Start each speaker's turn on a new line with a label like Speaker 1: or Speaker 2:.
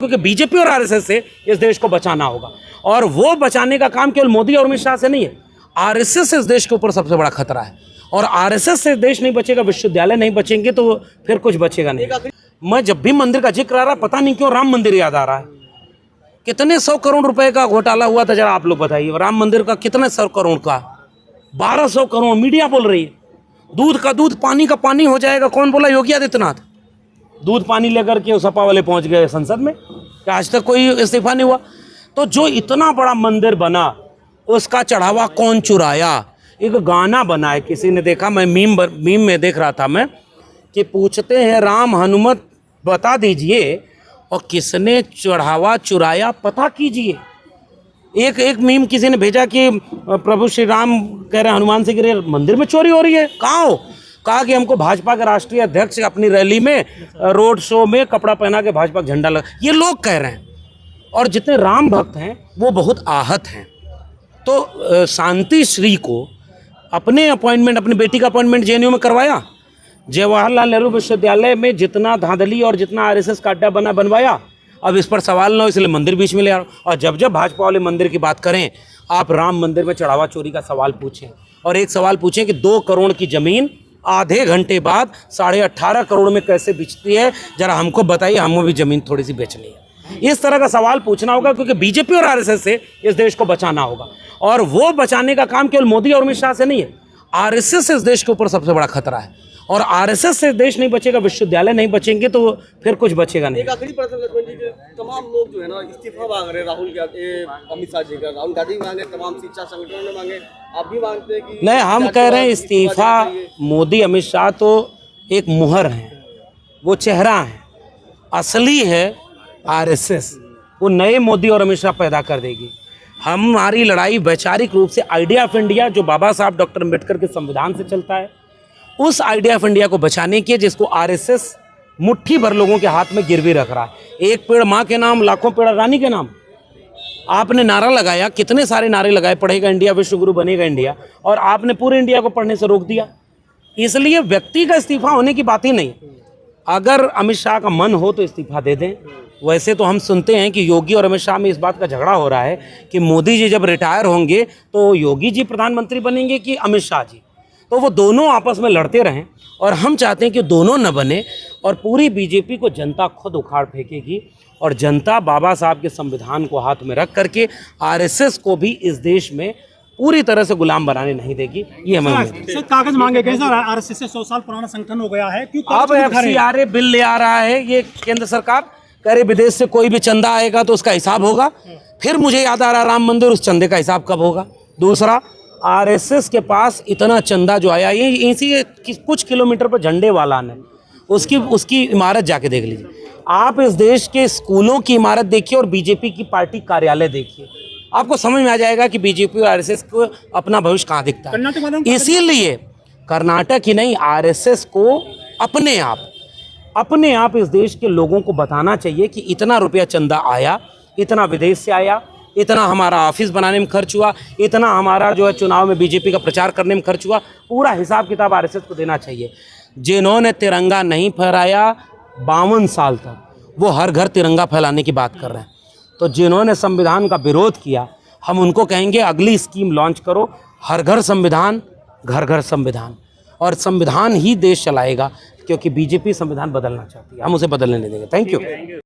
Speaker 1: क्योंकि बीजेपी और आरएसएस से इस देश को बचाना होगा, और वो बचाने का काम केवल मोदी और अमित शाह से नहीं है, आरएसएस से इस देश के ऊपर सबसे बड़ा खतरा है। और आरएसएस से देश नहीं बचेगा, विश्वविद्यालय नहीं बचेंगे तो फिर कुछ बचेगा नहीं। मैं जब भी मंदिर का जिक्र आ रहा, पता नहीं क्यों राम मंदिर याद आ रहा है। कितने 100 करोड़ रुपए का घोटाला हुआ था, जरा आप लोग बताइए। राम मंदिर का कितने 100 करोड़ का? 1200 करोड़। मीडिया बोल रही है दूध का दूध, पानी का पानी हो जाएगा। कौन बोला? योगी आदित्यनाथ। दूध पानी लेकर के सपा वाले पहुंच गए संसद में, क्या आज तक कोई इस्तीफा नहीं हुआ? तो जो इतना बड़ा मंदिर बना, उसका चढ़ावा कौन चुराया? एक गाना बना है, किसी ने देखा, मैं मीम में देख रहा था मैं, कि पूछते हैं राम हनुमत बता दीजिए, और किसने चढ़ावा चुराया पता कीजिए। एक मीम किसी ने भेजा कि प्रभु श्री राम कह रहे हनुमान से गिरे, मंदिर में चोरी हो रही है। कहाँ हो? कहा कि हमको भाजपा के राष्ट्रीय अध्यक्ष अपनी रैली में, रोड शो में कपड़ा पहना के भाजपा का झंडा लगा, ये लोग कह रहे हैं। और जितने राम भक्त हैं वो बहुत आहत हैं। तो शांति श्री को अपने अपॉइंटमेंट, अपनी बेटी का अपॉइंटमेंट जेएनयू में करवाया। जवाहरलाल नेहरू विश्वविद्यालय में जितना धांधली और जितना आरएसएस का अड्डा बनवाया। अब इस पर सवाल ना हो, इसलिए मंदिर बीच में ले आ रहा हूँ। और जब जब भाजपा वाले मंदिर की बात करें, आप राम मंदिर में चढ़ावा चोरी का सवाल पूछें, और एक सवाल पूछें कि 2 करोड़ की ज़मीन आधे घंटे बाद 18.5 करोड़ में कैसे बिकती है, जरा हमको बताइए, हमें भी ज़मीन थोड़ी सी बेचनी है। इस तरह का सवाल पूछना होगा, क्योंकि बीजेपी और आरएसएस से इस देश को बचाना होगा, और वो बचाने का काम केवल मोदी और अमित शाह से नहीं है, आरएसएस से इस देश के ऊपर सबसे बड़ा खतरा है। और आरएसएस से देश नहीं बचेगा, विश्वविद्यालय नहीं बचेंगे तो फिर कुछ बचेगा नहीं।
Speaker 2: एक आखिरी प्रश्न लक्ष्मण जी, तमाम लोग जो है ना इस्तीफा मांग रहे हैं, राहुल अमित शाह जी का, राहुल गांधी मांगे, तमाम शिक्षा संगठनों ने मांगे, आप भी मांगते हैं कि
Speaker 1: नहीं? हम कह रहे हैं इस्तीफा मोदी अमित शाह तो एक मुहर है, वो चेहरा है, असली है आरएसएस। वो नए मोदी और अमित शाह पैदा कर देगी। हमारी लड़ाई वैचारिक रूप से आइडिया ऑफ इंडिया, जो बाबा साहब डॉक्टर अम्बेडकर के संविधान से चलता है, उस आइडिया ऑफ इंडिया को बचाने की, जिसको आरएसएस मुट्ठी भर लोगों के हाथ में गिरवी रख रहा है। एक पेड़ माँ के नाम, लाखों पेड़ रानी के नाम। आपने नारा लगाया, कितने सारे नारे लगाए, पढ़ेगा इंडिया, विश्व गुरु बनेगा इंडिया, और आपने पूरे इंडिया को पढ़ने से रोक दिया। इसलिए व्यक्ति का इस्तीफा होने की बात ही नहीं। अगर अमित शाह का मन हो तो इस्तीफा दे दें। वैसे तो हम सुनते हैं कि योगी और अमित शाह में इस बात का झगड़ा हो रहा है कि मोदी जी जब रिटायर होंगे तो योगी जी प्रधानमंत्री बनेंगे कि अमित शाह जी। तो वो दोनों आपस में लड़ते रहें, और हम चाहते हैं कि दोनों न बने, और पूरी बीजेपी को जनता खुद उखाड़ फेंकेगी, और जनता बाबा साहब के संविधान को हाथ में रख करके आरएसएस को भी इस देश में पूरी तरह से गुलाम बनाने नहीं देगी। ये हमें
Speaker 3: सर कागज मांगे गए सर, आरएसएस से 100 साल पुराना संगठन हो गया है, क्यों
Speaker 1: अब FCRA बिल ले आ रहा है ये केंद्र सरकार, कह रहे विदेश से कोई भी चंदा आएगा तो उसका हिसाब होगा। फिर मुझे याद आ रहा राम मंदिर, उस चंदे का हिसाब कब होगा? दूसरा, आरएसएस के पास इतना चंदा जो आया, ये इसी कुछ किलोमीटर पर झंडे वाला ने, उसकी इमारत जाके देख लीजिए। आप इस देश के स्कूलों की इमारत देखिए और बीजेपी की पार्टी कार्यालय देखिए, आपको समझ में आ जाएगा कि बीजेपी और आरएसएस को अपना भविष्य कहाँ दिखता है। इसीलिए कर्नाटक ही नहीं, आरएसएस को अपने आप इस देश के लोगों को बताना चाहिए कि इतना रुपया चंदा आया, इतना विदेश से आया, इतना हमारा ऑफिस बनाने में खर्च हुआ, इतना हमारा जो है चुनाव में बीजेपी का प्रचार करने में खर्च हुआ। पूरा हिसाब किताब आरएसएस को देना चाहिए। जिन्होंने तिरंगा नहीं फहराया 52 साल तक, वो हर घर तिरंगा फैलाने की बात कर रहे हैं। तो जिन्होंने संविधान का विरोध किया, हम उनको कहेंगे अगली स्कीम लॉन्च करो, हर घर संविधान, घर घर संविधान, और संविधान ही देश चलाएगा, क्योंकि बीजेपी संविधान बदलना चाहती है, हम उसे बदलने नहीं देंगे। Thank you.